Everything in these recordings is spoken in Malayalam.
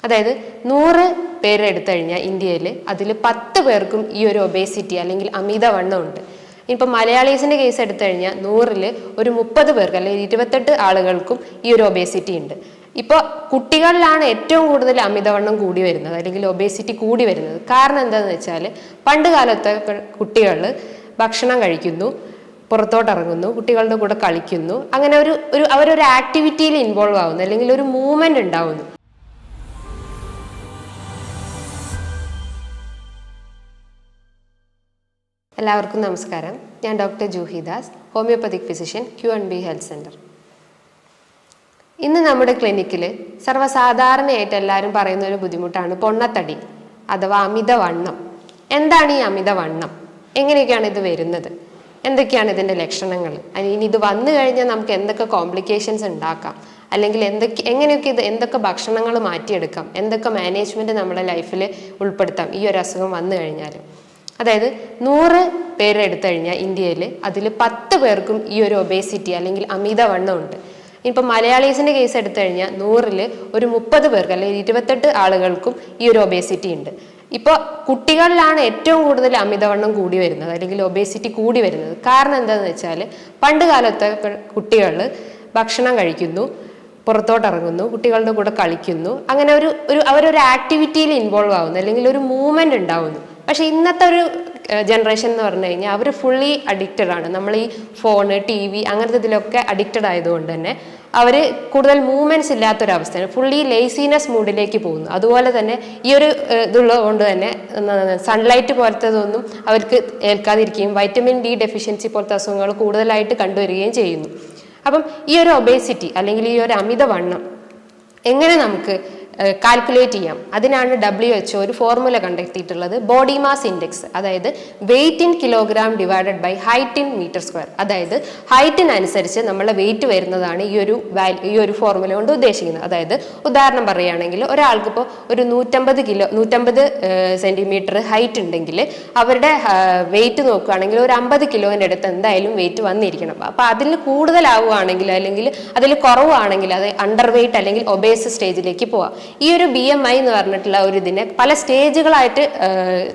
അതായത് 100 പേര് എടുത്തു കഴിഞ്ഞാൽ ഇന്ത്യയിൽ അതിൽ 10 പേർക്കും ഈ ഒരു ഒബേസിറ്റി അല്ലെങ്കിൽ അമിതവണ്ണം ഉണ്ട്. ഇപ്പം മലയാളീസിൻ്റെ കേസ് എടുത്തു കഴിഞ്ഞാൽ 100-ൽ ഒരു 30 പേർക്ക് അല്ലെങ്കിൽ 28 ആളുകൾക്കും ഈ ഒരു ഒബേസിറ്റി ഉണ്ട്. ഇപ്പോൾ കുട്ടികളിലാണ് ഏറ്റവും കൂടുതൽ അമിതവണ്ണം കൂടി വരുന്നത് അല്ലെങ്കിൽ ഒബേസിറ്റി കൂടി വരുന്നത്. കാരണം എന്താണെന്ന് വെച്ചാൽ പണ്ട് കാലത്തെ കുട്ടികൾ ഭക്ഷണം കഴിക്കുന്നു, പുറത്തോട്ടിറങ്ങുന്നു, കുട്ടികളുടെ കൂടെ കളിക്കുന്നു, അങ്ങനെ അവരൊരു ആക്ടിവിറ്റിയിൽ ഇൻവോൾവ് ആവുന്നു അല്ലെങ്കിൽ ഒരു മൂവ്മെന്റ് ഉണ്ടാവുന്നു. എല്ലാവർക്കും നമസ്കാരം. ഞാൻ doctor Juhi Das, homoeopathic physician, Q&B health centre. ഇന്ന് നമ്മുടെ ക്ലിനിക്കിൽ സർവ്വസാധാരണയായിട്ട് എല്ലാവരും പറയുന്ന ഒരു ബുദ്ധിമുട്ടാണ് പൊണ്ണത്തടി അഥവാ അമിതവണ്ണം. എന്താണ് ഈ അമിതവണ്ണം? എങ്ങനെയൊക്കെയാണ് ഇത് വരുന്നത്? എന്തൊക്കെയാണ് ഇതിൻ്റെ ലക്ഷണങ്ങൾ? ഇനി ഇത് വന്നു കഴിഞ്ഞാൽ നമുക്ക് എന്തൊക്കെ കോംപ്ലിക്കേഷൻസ് ഉണ്ടാക്കാം, അല്ലെങ്കിൽ എന്തൊക്കെ ഭക്ഷണങ്ങൾ മാറ്റിയെടുക്കാം, എന്തൊക്കെ മാനേജ്മെൻറ്റ് നമ്മുടെ ലൈഫിൽ ഉൾപ്പെടുത്താം ഈ ഒരു അസുഖം വന്നു കഴിഞ്ഞാൽ? അതായത് 100 പേര് എടുത്തു കഴിഞ്ഞാൽ ഇന്ത്യയിൽ അതിൽ 10 പേർക്കും ഈ ഒരു ഒബേസിറ്റി അല്ലെങ്കിൽ അമിതവണ്ണം ഉണ്ട്. ഇപ്പം മലയാളീസിൻ്റെ കേസ് എടുത്തു കഴിഞ്ഞാൽ 100-ൽ ഒരു 30 പേർക്ക് അല്ലെങ്കിൽ 28 ആളുകൾക്കും ഈ ഒരു ഒബേസിറ്റി ഉണ്ട്. ഇപ്പോൾ കുട്ടികളിലാണ് ഏറ്റവും കൂടുതൽ അമിതവണ്ണം കൂടി വരുന്നത് അല്ലെങ്കിൽ ഒബേസിറ്റി കൂടി വരുന്നത്. കാരണം എന്താണെന്ന് വെച്ചാൽ പണ്ട് കാലത്തെ കുട്ടികൾ ഭക്ഷണം കഴിക്കുന്നു, പുറത്തോട്ടിറങ്ങുന്നു, കുട്ടികളുടെ കൂടെ കളിക്കുന്നു, അങ്ങനെ അവരൊരു ആക്ടിവിറ്റിയിൽ ഇൻവോൾവ് ആവുന്നു അല്ലെങ്കിൽ ഒരു മൂവ്മെന്റ് ഉണ്ടാവുന്നു. പക്ഷെ ഇന്നത്തെ ഒരു ജനറേഷൻ എന്ന് പറഞ്ഞു കഴിഞ്ഞാൽ അവർ ഫുള്ളി അഡിക്റ്റഡ് ആണ്. നമ്മൾ ഈ ഫോണ്, TV അങ്ങനത്തെ ഇതിലൊക്കെ അഡിക്റ്റഡ് ആയതുകൊണ്ട് തന്നെ അവർ കൂടുതൽ മൂവ്മെന്റ്സ് ഇല്ലാത്തൊരവസ്ഥയാണ്, ഫുള്ളി ലേസിനെസ് മൂഡിലേക്ക് പോകുന്നു. അതുപോലെ തന്നെ ഈ ഒരു ഇതുള്ളത് കൊണ്ട് തന്നെ സൺലൈറ്റ് പോലത്തതൊന്നും അവർക്ക് ഏൽക്കാതിരിക്കുകയും വൈറ്റമിൻ D ഡെഫിഷ്യൻസി പോലത്തെ അസുഖങ്ങൾ കൂടുതലായിട്ട് കണ്ടുവരികയും ചെയ്യുന്നു. അപ്പം ഈ ഒരു ഒബേസിറ്റി അല്ലെങ്കിൽ ഈ ഒരു അമിതവണ്ണം എങ്ങനെ നമുക്ക് കാൽക്കുലേറ്റ് ചെയ്യാം? അതിനാണ് WHO ഒരു ഫോർമുല കണ്ടെത്തിയിട്ടുള്ളത്, ബോഡി മാസ് ഇൻഡെക്സ്. അതായത് weight in kilogram divided by height in metre square. അതായത് ഹൈറ്റിനനുസരിച്ച് നമ്മളെ വെയിറ്റ് വരുന്നതാണ് ഈ ഒരു ഫോർമുല കൊണ്ട് ഉദ്ദേശിക്കുന്നത്. അതായത് ഉദാഹരണം പറയുകയാണെങ്കിൽ ഒരാൾക്കിപ്പോൾ ഒരു 150 സെന്റിമീറ്റർ ഹൈറ്റ് ഉണ്ടെങ്കിൽ അവരുടെ വെയിറ്റ് നോക്കുകയാണെങ്കിൽ ഒരു 50 കിലോൻ്റെ അടുത്ത് എന്തായാലും വെയിറ്റ് വന്നിരിക്കണം. അപ്പോൾ അതിൽ കൂടുതലാവുകയാണെങ്കിൽ അല്ലെങ്കിൽ അതിൽ കുറവാണെങ്കിൽ അത് അണ്ടർ വെയിറ്റ് അല്ലെങ്കിൽ ഒബേസ് സ്റ്റേജിലേക്ക് പോവാം. ഈ ഒരു BMI എന്ന് പറഞ്ഞിട്ടുള്ള ഒരു ഇതിനെ പല സ്റ്റേജുകളായിട്ട്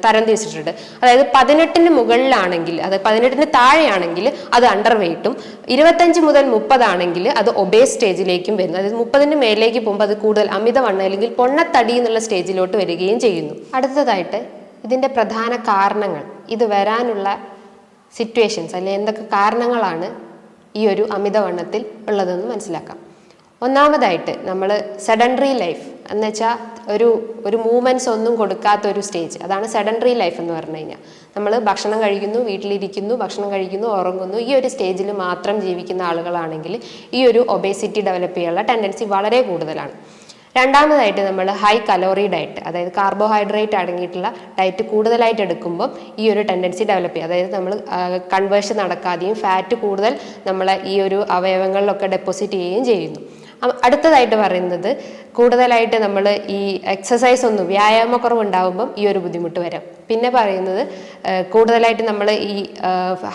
തരംതിരിച്ചിട്ടുണ്ട്. അതായത് 18-ന് മുകളിലാണെങ്കിൽ, അത് 18-ന് താഴെയാണെങ്കിൽ അത് അണ്ടർ വെയിറ്റും, 25 മുതൽ 30 ആണെങ്കിൽ അത് ഒബേസ് സ്റ്റേജിലേക്കും വരുന്നു. അതായത് 30-ന് മേലേക്ക് പോകുമ്പോൾ അത് കൂടുതൽ അമിതവണ്ണം അല്ലെങ്കിൽ പൊണ്ണത്തടി എന്നുള്ള സ്റ്റേജിലോട്ട് വരികയും ചെയ്യുന്നു. അടുത്തതായിട്ട് ഇതിൻ്റെ പ്രധാന കാരണങ്ങൾ, ഇത് വരാനുള്ള സിറ്റുവേഷൻസ് അല്ലെങ്കിൽ എന്തൊക്കെ കാരണങ്ങളാണ് ഈ ഒരു അമിതവണ്ണത്തിൽ ഉള്ളതെന്ന് മനസ്സിലാക്കാം. ഒന്നാമതായിട്ട് നമ്മൾ സെഡൻഡറി ലൈഫ് എന്ന് വെച്ചാൽ ഒരു മൂവ്മെൻറ്റ്സ് ഒന്നും കൊടുക്കാത്ത ഒരു സ്റ്റേജ്, അതാണ് സെഡൻഡറി ലൈഫ് എന്ന് പറഞ്ഞു കഴിഞ്ഞാൽ. നമ്മൾ ഭക്ഷണം കഴിക്കുന്നു, വീട്ടിലിരിക്കുന്നു, ഭക്ഷണം കഴിക്കുന്നു, ഉറങ്ങുന്നു, ഈ ഒരു സ്റ്റേജിൽ മാത്രം ജീവിക്കുന്ന ആളുകളാണെങ്കിൽ ഈ ഒരു ഒബേസിറ്റി ഡെവലപ്പ് ചെയ്യാനുള്ള ടെൻഡൻസി വളരെ കൂടുതലാണ്. രണ്ടാമതായിട്ട് നമ്മൾ ഹൈ കലോറി ഡയറ്റ്, അതായത് കാർബോഹൈഡ്രേറ്റ് അടങ്ങിയിട്ടുള്ള ഡയറ്റ് കൂടുതലായിട്ട് എടുക്കുമ്പോൾ ഈ ഒരു ടെൻഡൻസി ഡെവലപ്പ് ചെയ്യും. അതായത് നമ്മൾ കൺവേർഷൻ നടക്കാതെയും ഫാറ്റ് കൂടുതൽ നമ്മളെ ഈ ഒരു അവയവങ്ങളിലൊക്കെ ഡെപ്പോസിറ്റ് ചെയ്യുകയും ചെയ്യുന്നു. അടുത്തതായിട്ട് പറയുന്നത് കൂടുതലായിട്ട് നമ്മൾ ഈ എക്സസൈസ് ഒന്നും വ്യായാമക്കുറവ് ഉണ്ടാകുമ്പം ഈ ഒരു ബുദ്ധിമുട്ട് വരാം. പിന്നെ പറയുന്നത് കൂടുതലായിട്ട് നമ്മൾ ഈ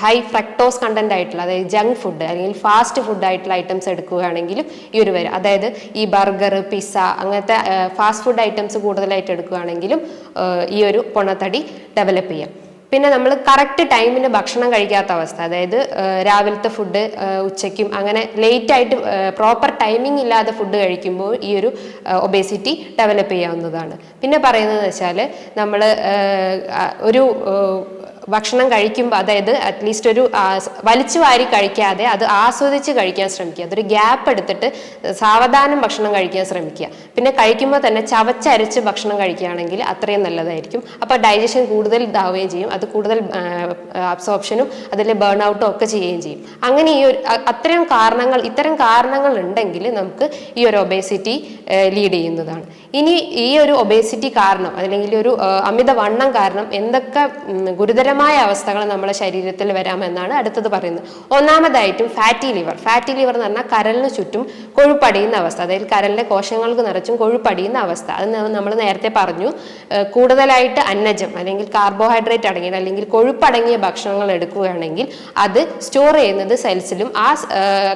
ഹൈ ഫ്രക്ടോസ് കണ്ടന്റ് ആയിട്ടുള്ള, അതായത് ജങ്ക് ഫുഡ് അല്ലെങ്കിൽ ഫാസ്റ്റ് ഫുഡ് ആയിട്ടുള്ള ഐറ്റംസ് എടുക്കുകയാണെങ്കിലും ഈ ഒരു വരും. അതായത് ഈ ബർഗർ, പിസ്സ അങ്ങനത്തെ ഫാസ്റ്റ് ഫുഡ് ഐറ്റംസ് കൂടുതലായിട്ട് എടുക്കുകയാണെങ്കിലും ഈ ഒരു പൊണ്ണത്തടി ഡെവലപ്പ് ചെയ്യാം. പിന്നെ നമ്മൾ കറക്റ്റ് ടൈമിന് ഭക്ഷണം കഴിക്കാത്ത അവസ്ഥ, അതായത് രാവിലത്തെ ഫുഡ് ഉച്ചയ്ക്കും അങ്ങനെ ലേറ്റായിട്ട് പ്രോപ്പർ ടൈമിംഗ് ഇല്ലാതെ ഫുഡ് കഴിക്കുമ്പോൾ ഈ ഒരു ഒബേസിറ്റി ഡെവലപ്പ് ചെയ്യാവുന്നതാണ്. പിന്നെ പറയുന്നത് വെച്ചാൽ നമ്മൾ ഒരു ഭക്ഷണം കഴിക്കുമ്പോൾ, അതായത് അറ്റ്ലീസ്റ്റ് ഒരു വലിച്ചു വാരി കഴിക്കാതെ അത് ആസ്വദിച്ച് കഴിക്കാൻ ശ്രമിക്കുക. അതൊരു ഗ്യാപ്പ് എടുത്തിട്ട് സാവധാനം ഭക്ഷണം കഴിക്കാൻ ശ്രമിക്കുക. പിന്നെ കഴിക്കുമ്പോൾ തന്നെ ചവച്ചരച്ച് ഭക്ഷണം കഴിക്കുകയാണെങ്കിൽ അത്രയും നല്ലതായിരിക്കും. അപ്പോൾ ഡൈജഷൻ കൂടുതൽ ഇതാവുകയും ചെയ്യും, അത് കൂടുതൽ അബ്സോർപ്ഷനും അതിൽ ബേൺ ഔട്ടും ഒക്കെ ചെയ്യുകയും ചെയ്യും. അങ്ങനെ ഇത്തരം കാരണങ്ങൾ ഉണ്ടെങ്കിൽ നമുക്ക് ഈ ഒരു ഒബേസിറ്റി ലീഡ് ചെയ്യുന്നതാണ്. ഇനി ഈ ഒരു ഒബേസിറ്റി കാരണം അല്ലെങ്കിൽ ഒരു അമിതവണ്ണം കാരണം എന്തൊക്കെ ഗുരുതരമായ അമിതമായ അവസ്ഥകൾ നമ്മുടെ ശരീരത്തിൽ വരാമെന്നാണ് അടുത്തത് പറയുന്നത്. ഒന്നാമതായിട്ടും ഫാറ്റി ലിവർ. ഫാറ്റി ലിവർ എന്ന് പറഞ്ഞാൽ കരളിന് ചുറ്റും കൊഴുപ്പടിയുന്ന അവസ്ഥ, അതായത് കരളിലെ കോശങ്ങൾക്ക് നിറച്ചും കൊഴുപ്പടിയുന്ന അവസ്ഥ. അത് നമ്മൾ നേരത്തെ പറഞ്ഞു. കൂടുതലായിട്ട് അന്നജം അല്ലെങ്കിൽ കാർബോഹൈഡ്രേറ്റ് അടങ്ങിയ അല്ലെങ്കിൽ കൊഴുപ്പടങ്ങിയ ഭക്ഷണങ്ങൾ എടുക്കുകയാണെങ്കിൽ അത് സ്റ്റോർ ചെയ്യുന്നത് സെൽസിലും ആ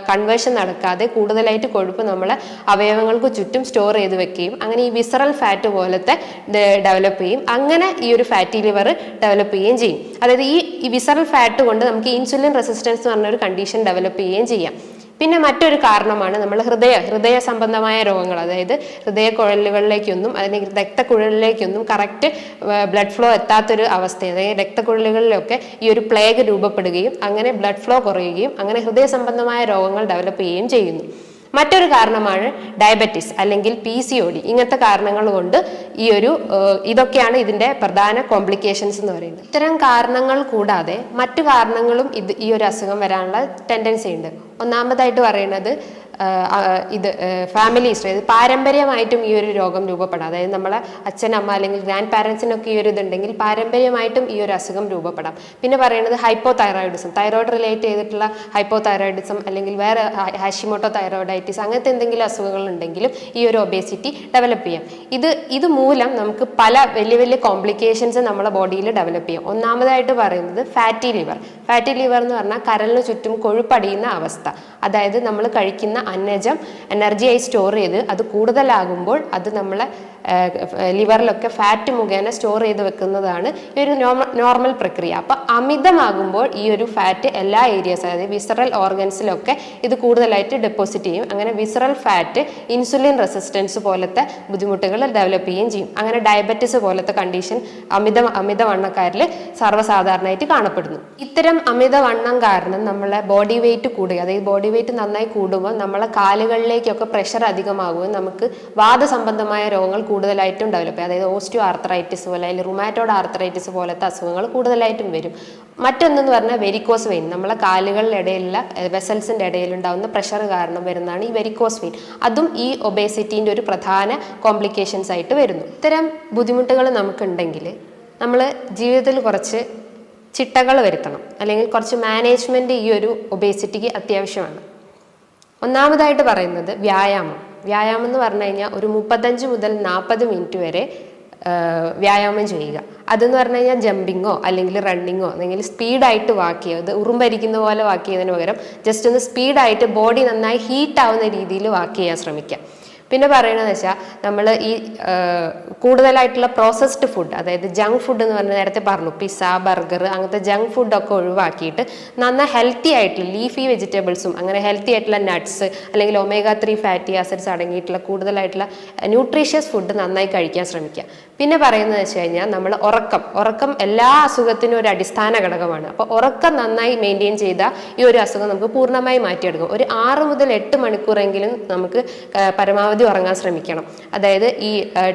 കൺവേർഷൻ നടക്കാതെ കൂടുതലായിട്ട് കൊഴുപ്പ് നമ്മളെ അവയവങ്ങൾക്ക് ചുറ്റും സ്റ്റോർ ചെയ്ത് വെക്കുകയും അങ്ങനെ ഈ വിസറൽ ഫാറ്റ് പോലത്തെ ഡെവലപ്പ് ചെയ്യും. അങ്ങനെ ഈ ഒരു ഫാറ്റി ലിവർ ഡെവലപ്പ് ചെയ്യുകയും ചെയ്യും. അതായത് ഈ വിസറൽ ഫാറ്റ് കൊണ്ട് നമുക്ക് ഇൻസുലിൻ റെസിസ്റ്റൻസ് എന്ന് പറഞ്ഞ ഒരു കണ്ടീഷൻ ഡെവലപ്പ് ചെയ്യുകയും ചെയ്യാം. പിന്നെ മറ്റൊരു കാരണമാണ് നമ്മൾ ഹൃദയ സംബന്ധമായ രോഗങ്ങൾ, അതായത് ഹൃദയക്കുഴലുകളിലേക്കൊന്നും അല്ലെങ്കിൽ രക്തക്കുഴലിലേക്കൊന്നും കറക്റ്റ് ബ്ലഡ് ഫ്ലോ എത്താത്തൊരു അവസ്ഥ, അതായത് രക്തക്കുഴലുകളിലൊക്കെ ഈ ഒരു പ്ലേഗ് രൂപപ്പെടുകയും അങ്ങനെ ബ്ലഡ് ഫ്ലോ കുറയുകയും അങ്ങനെ ഹൃദയ സംബന്ധമായ രോഗങ്ങൾ ഡെവലപ്പ് ചെയ്യുകയും ചെയ്യുന്നു. മറ്റൊരു കാരണമാണ് ഡയബറ്റിസ് അല്ലെങ്കിൽ PCOD. ഇങ്ങനത്തെ കാരണങ്ങൾ കൊണ്ട് ഇതൊക്കെയാണ് ഇതിന്റെ പ്രധാന കോംപ്ലിക്കേഷൻസ് എന്ന് പറയുന്നത്. ഇത്തരം കാരണങ്ങൾ കൂടാതെ മറ്റു കാരണങ്ങളും ഈ ഒരു അസുഖം വരാനുള്ള ടെൻഡൻസി ഉണ്ട്. ഒന്നാമതായിട്ട് പറയുന്നത് ഫാമിലി ഹിസ്റ്ററി, പാരമ്പര്യമായിട്ടും ഈ ഒരു രോഗം രൂപപ്പെടാം. അതായത് നമ്മളെ അച്ഛനമ്മ അല്ലെങ്കിൽ ഗ്രാൻഡ് പാരൻസിനൊക്കെ ഈ ഒരു ഇതുണ്ടെങ്കിൽ പാരമ്പര്യമായിട്ടും ഈ ഒരു അസുഖം രൂപപ്പെടാം. പിന്നെ പറയുന്നത് ഹൈപ്പോതൈറോയിഡിസം, തൈറോയിഡ് റിലേറ്റ് ചെയ്തിട്ടുള്ള ഹൈപ്പോതൈറോയിഡിസം അല്ലെങ്കിൽ വേറെ ഹാഷിമോട്ടോ തൈറോയിഡൈറ്റിസ് അങ്ങനത്തെ എന്തെങ്കിലും അസുഖങ്ങൾ ഉണ്ടെങ്കിലും ഈ ഒരു ഒബേസിറ്റി ഡെവലപ്പ് ചെയ്യാം. ഇത് മൂലം നമുക്ക് പല വലിയ വലിയ കോംപ്ലിക്കേഷൻസ് നമ്മുടെ ബോഡിയിൽ ഡെവലപ്പ് ചെയ്യാം. ഒന്നാമതായിട്ട് പറയുന്നത് ഫാറ്റി ലിവർ. ഫാറ്റി ലിവർ എന്ന് പറഞ്ഞാൽ കരളിന് ചുറ്റും കൊഴുപ്പടിയുന്ന അവസ്ഥ. അതായത് നമ്മൾ കഴിക്കുന്ന അന്നജം എനർജിയായി സ്റ്റോർ ചെയ്ത് അത് കൂടുതലാകുമ്പോൾ അത് നമ്മളെ ലിവറിലൊക്കെ ഫാറ്റ് മുഖേന സ്റ്റോർ ചെയ്ത് വെക്കുന്നതാണ് ഈ ഒരു നോർമൽ പ്രക്രിയ. അപ്പം അമിതമാകുമ്പോൾ ഈ ഒരു ഫാറ്റ് എല്ലാ ഏരിയസ്, അതായത് വിസറൽ ഓർഗൻസിലൊക്കെ ഇത് കൂടുതലായിട്ട് ഡെപ്പോസിറ്റ് ചെയ്യും. അങ്ങനെ വിസറൽ ഫാറ്റ് ഇൻസുലിൻ റെസിസ്റ്റൻസ് പോലത്തെ ബുദ്ധിമുട്ടുകൾ ഡെവലപ്പ് ചെയ്യുകയും ചെയ്യും. അങ്ങനെ ഡയബറ്റിസ് പോലത്തെ കണ്ടീഷൻ അമിതവണ്ണക്കാരിൽ സർവ്വസാധാരണമായിട്ട് കാണപ്പെടുന്നു. ഇത്തരം അമിതവണ്ണം കാരണം നമ്മളെ ബോഡി വെയിറ്റ് കൂടുക, അതായത് ബോഡി വെയിറ്റ് നന്നായി കൂടുമ്പോൾ നമ്മളെ കാലുകളിലേക്കൊക്കെ പ്രഷർ അധികമാകുകയും നമുക്ക് വാദസംബന്ധമായ രോഗങ്ങൾ കൂടുതലായിട്ടും ഡെവലപ്പ് ചെയ്യും. അതായത് ഓസ്റ്റിയോ ആർത്രൈറ്റിസ് പോലെ അല്ലെങ്കിൽ റുമാറ്റോഡ് ആർത്രൈറ്റിസ് പോലത്തെ അസുഖങ്ങൾ കൂടുതലായിട്ടും വരും. മറ്റൊന്നെന്ന് പറഞ്ഞാൽ വെരിക്കോസ് വെയിൻ. നമ്മളെ കാലുകളുടെ ഇടയിലുള്ള വെസൽസിന്റെ ഇടയിൽ ഉണ്ടാകുന്ന പ്രഷർ കാരണം വരുന്നതാണ് ഈ വെരിക്കോസ് വെയിൻ. അതും ഈ ഒബേസിറ്റിന്റെ ഒരു പ്രധാന കോംപ്ലിക്കേഷൻസ് ആയിട്ട് വരുന്നു. ഇത്തരം ബുദ്ധിമുട്ടുകൾ നമുക്കുണ്ടെങ്കിൽ നമ്മൾ ജീവിതത്തിൽ കുറച്ച് ചിട്ടകൾ വരുത്തണം, അല്ലെങ്കിൽ കുറച്ച് മാനേജ്മെന്റ് ഈ ഒരു ഒബേസിറ്റിക്ക് അത്യാവശ്യമാണ്. ഒന്നാമതായിട്ട് പറയുന്നത് വ്യായാമം. വ്യായാമം എന്ന് പറഞ്ഞു കഴിഞ്ഞാൽ ഒരു 35 മുതൽ 40 മിനിറ്റ് വരെ വ്യായാമം ചെയ്യുക. അതെന്ന് പറഞ്ഞു കഴിഞ്ഞാൽ ജമ്പിങ്ങോ അല്ലെങ്കിൽ റണ്ണിങ്ങോ അല്ലെങ്കിൽ സ്പീഡായിട്ട് വാക്ക് ചെയ്യുക. അത് ഉറുമ്പരിക്കുന്ന പോലെ വാക്ക് ചെയ്യുന്നതിന് പകരം ജസ്റ്റ് ഒന്ന് സ്പീഡായിട്ട് ബോഡി നന്നായി ഹീറ്റ് ആവുന്ന രീതിയിൽ വാക്ക് ചെയ്യാൻ ശ്രമിക്കുക. പിന്നെ പറയണതെന്ന് വെച്ചാൽ നമ്മൾ ഈ കൂടുതലായിട്ടുള്ള പ്രോസസ്ഡ് ഫുഡ്, അതായത് ജങ്ക് ഫുഡ് എന്ന് പറഞ്ഞാൽ നേരത്തെ പറഞ്ഞു, പിസ്സ, ബർഗർ അങ്ങനത്തെ ജങ്ക് ഫുഡൊക്കെ ഒഴിവാക്കിയിട്ട് നന്നായി ഹെൽത്തി ആയിട്ടുള്ള ലീഫി വെജിറ്റബിൾസും അങ്ങനെ ഹെൽത്തി ആയിട്ടുള്ള നട്ട്സ് അല്ലെങ്കിൽ omega-3 ഫാറ്റി ആസിഡ്സ് അടങ്ങിയിട്ടുള്ള കൂടുതലായിട്ടുള്ള ന്യൂട്രീഷ്യസ് ഫുഡ് നന്നായി കഴിക്കാൻ ശ്രമിക്കുക. പിന്നെ പറയുന്നത് വെച്ച് കഴിഞ്ഞാൽ നമ്മൾ ഉറക്കം എല്ലാ അസുഖത്തിനും ഒരു അടിസ്ഥാന ഘടകമാണ്. അപ്പോൾ ഉറക്കം നന്നായി മെയിൻറ്റെയിൻ ചെയ്താൽ ഈ ഒരു അസുഖം നമുക്ക് പൂർണ്ണമായി മാറ്റിയെടുക്കും. ഒരു 6 മുതൽ 8 മണിക്കൂറെങ്കിലും നമുക്ക് പരമാവധി ഉറങ്ങാൻ ശ്രമിക്കണം. അതായത് ഈ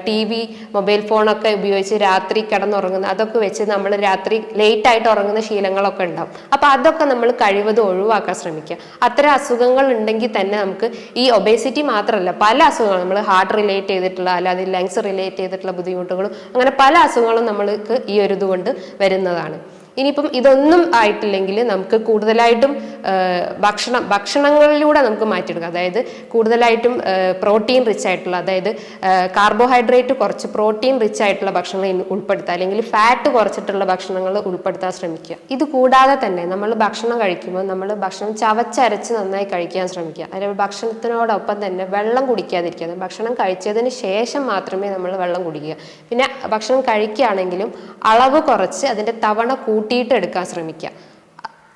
TV, മൊബൈൽ ഫോണൊക്കെ ഉപയോഗിച്ച് രാത്രി കിടന്നുറങ്ങുന്ന അതൊക്കെ വെച്ച് നമ്മൾ രാത്രി ലേറ്റ് ആയിട്ട് ഉറങ്ങുന്ന ശീലങ്ങളൊക്കെ ഉണ്ടാവും. അപ്പോൾ അതൊക്കെ നമ്മൾ കഴിവതും ഒഴിവാക്കാൻ ശ്രമിക്കുക. അത്തരം അസുഖങ്ങൾ ഉണ്ടെങ്കിൽ തന്നെ നമുക്ക് ഈ ഒബേസിറ്റി മാത്രമല്ല പല അസുഖങ്ങളും, നമ്മൾ ഹാർട്ട് റിലേറ്റ് ചെയ്തിട്ടുള്ള അല്ലാതെ ലങ്സ് റിലേറ്റ് ചെയ്തിട്ടുള്ള ബുദ്ധിമുട്ടുകളും അങ്ങനെ പല അസുഖങ്ങളും നമ്മൾക്ക് ഈ ഒരു ഇതുകൊണ്ട് വരുന്നതാണ്. ഇനിയിപ്പം ഇതൊന്നും ആയിട്ടില്ലെങ്കിൽ നമുക്ക് കൂടുതലായിട്ടും ഭക്ഷണങ്ങളിലൂടെ നമുക്ക് മാറ്റിയെടുക്കാം. അതായത് കൂടുതലായിട്ടും പ്രോട്ടീൻ റിച്ച് ആയിട്ടുള്ള, അതായത് കാർബോഹൈഡ്രേറ്റ് കുറച്ച് പ്രോട്ടീൻ റിച്ച് ആയിട്ടുള്ള ഭക്ഷണങ്ങൾ ഉൾപ്പെടുത്തുക, അല്ലെങ്കിൽ ഫാറ്റ് കുറച്ചിട്ടുള്ള ഭക്ഷണങ്ങൾ ഉൾപ്പെടുത്താൻ ശ്രമിക്കുക. ഇത് കൂടാതെ തന്നെ നമ്മൾ ഭക്ഷണം കഴിക്കുമ്പോൾ നമ്മൾ ഭക്ഷണം ചവച്ചരച്ച് നന്നായി കഴിക്കാൻ ശ്രമിക്കുക. അതായത് ഭക്ഷണത്തിനോടൊപ്പം തന്നെ വെള്ളം കുടിക്കാതിരിക്കുക. ഭക്ഷണം കഴിച്ചതിന് ശേഷം മാത്രമേ നമ്മൾ വെള്ളം കുടിക്കുക. പിന്നെ ഭക്ഷണം കഴിക്കുകയാണെങ്കിലും അളവ് കുറച്ച് അതിൻ്റെ തവണ കൂട്ടിയിട്ട് എടുക്കാൻ ശ്രമിക്കുക.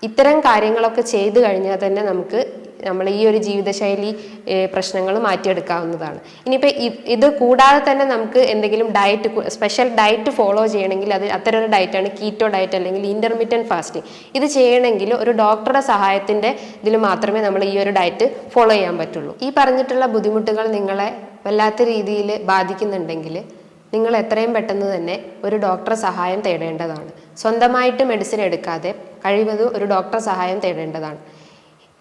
ഇത്തരം കാര്യങ്ങളൊക്കെ ചെയ്തു കഴിഞ്ഞാൽ തന്നെ നമുക്ക് നമ്മൾ ഈ ഒരു ജീവിതശൈലി പ്രശ്നങ്ങൾ മാറ്റിയെടുക്കാവുന്നതാണ്. ഇനിയിപ്പോൾ ഇത് കൂടാതെ തന്നെ നമുക്ക് എന്തെങ്കിലും സ്പെഷ്യൽ ഡയറ്റ് ഫോളോ ചെയ്യണമെങ്കിൽ അത്തരം ഒരു ഡയറ്റാണ് കീറ്റോ ഡയറ്റ് അല്ലെങ്കിൽ ഇന്റർമീഡിയറ്റ് ഫാസ്റ്റിംഗ്. ഇത് ചെയ്യണമെങ്കിൽ ഒരു ഡോക്ടറുടെ സഹായത്തിൻ്റെ ഇതിൽ മാത്രമേ നമ്മൾ ഈ ഒരു ഡയറ്റ് ഫോളോ ചെയ്യാൻ പറ്റുള്ളൂ. ഈ പറഞ്ഞിട്ടുള്ള ബുദ്ധിമുട്ടുകൾ നിങ്ങളെ വല്ലാത്ത രീതിയിൽ ബാധിക്കുന്നുണ്ടെങ്കിൽ നിങ്ങൾ എത്രയും പെട്ടെന്ന് തന്നെ ഒരു ഡോക്ടറെ സഹായം തേടേണ്ടതാണ്. സ്വന്തമായിട്ട് മെഡിസിൻ എടുക്കാതെ കഴിവതും ഒരു ഡോക്ടറെ സഹായം തേടേണ്ടതാണ്.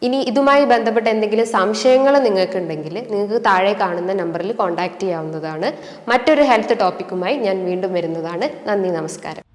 ഇനി ഇതുമായി ബന്ധപ്പെട്ട എന്തെങ്കിലും സംശയങ്ങൾ നിങ്ങൾക്കുണ്ടെങ്കിൽ നിങ്ങൾക്ക് താഴെ കാണുന്ന നമ്പറിൽ കോൺടാക്റ്റ് ചെയ്യാവുന്നതാണ്. മറ്റൊരു ഹെൽത്ത് ടോപ്പിക്കുമായി ഞാൻ വീണ്ടും വരുന്നതാണ്. നന്ദി, നമസ്കാരം.